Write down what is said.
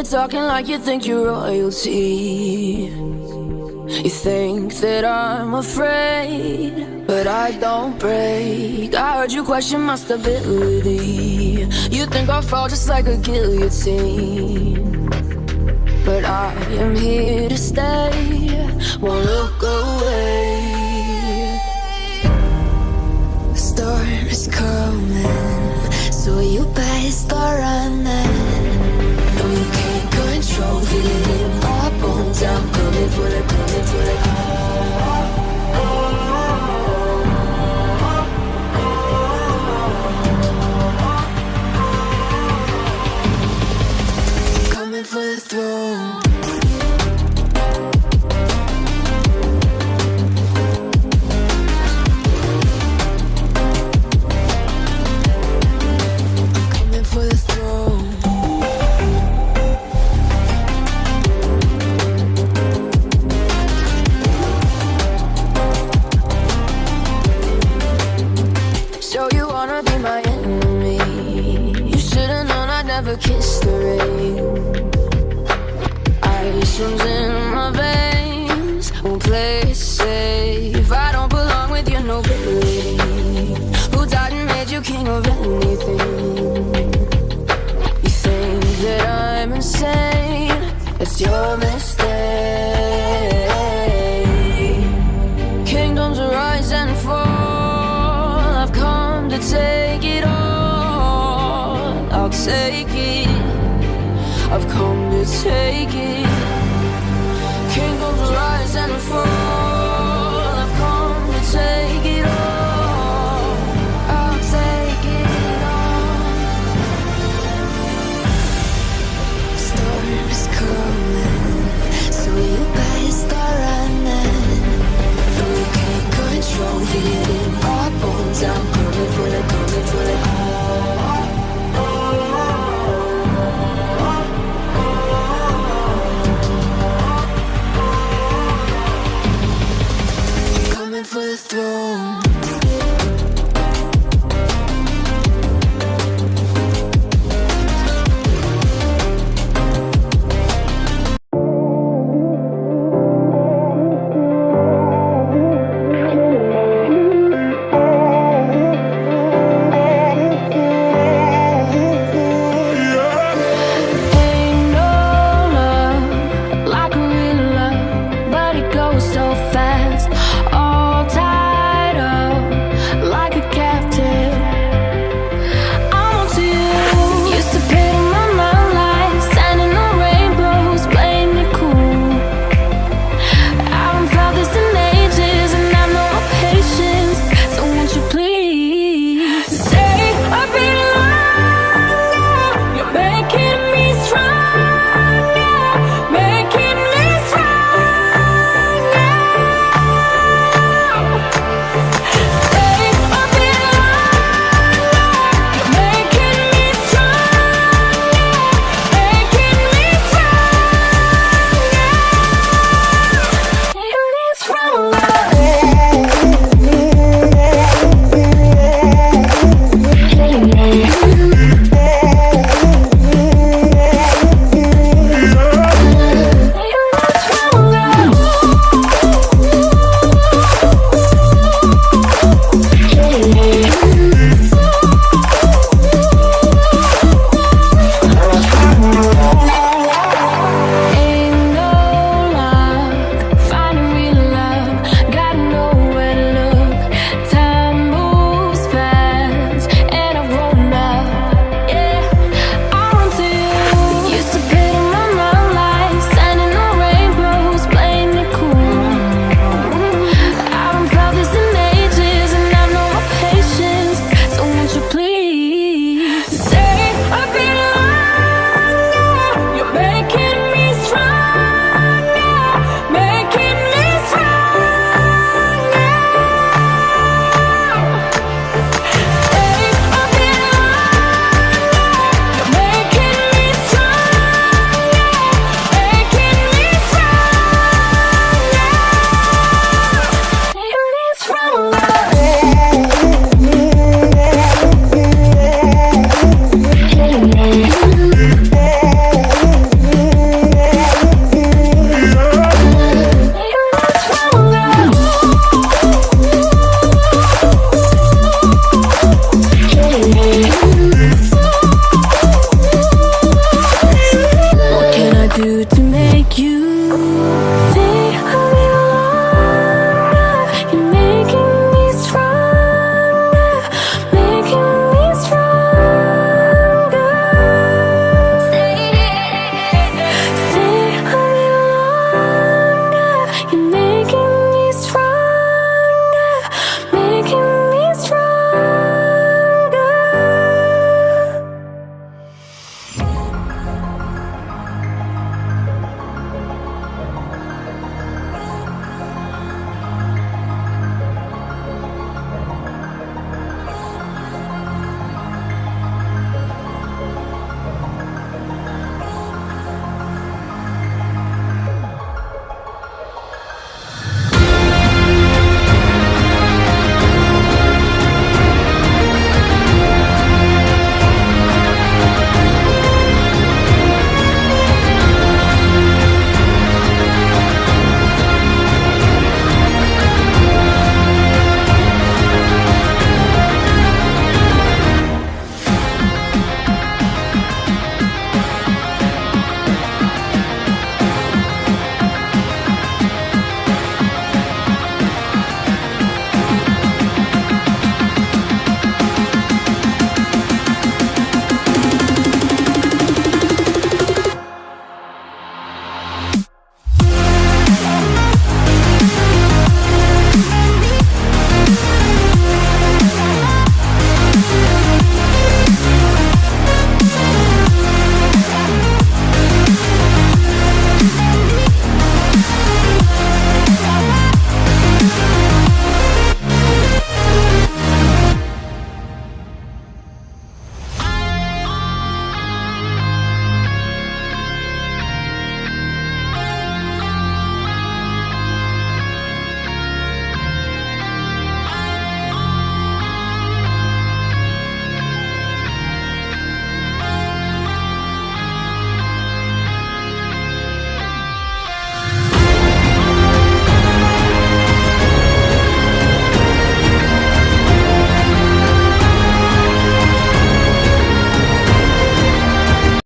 talking like you think you're royalty. You think that I'm afraid, but I don't break. I heard you question my stability. You think I'll fall just like a guillotine, but I am here to stay, won't look away. The storm is coming, so you better start running. No, you can't control, feel it in my bones. I'm coming for it, coming for it. Coming for the throne. Kiss the rain. Ice runs in my veins, won't play it safe. I don't belong with your nobility. Who died and made you king of anything? You think that I'm insane? It's your mistake. Kingdoms rise and fall, I've come to take it all. I'll take it, I've come to take it. Kingdoms rise and fall, I've come to take it all. I'll take it all. Storm is coming, do to make you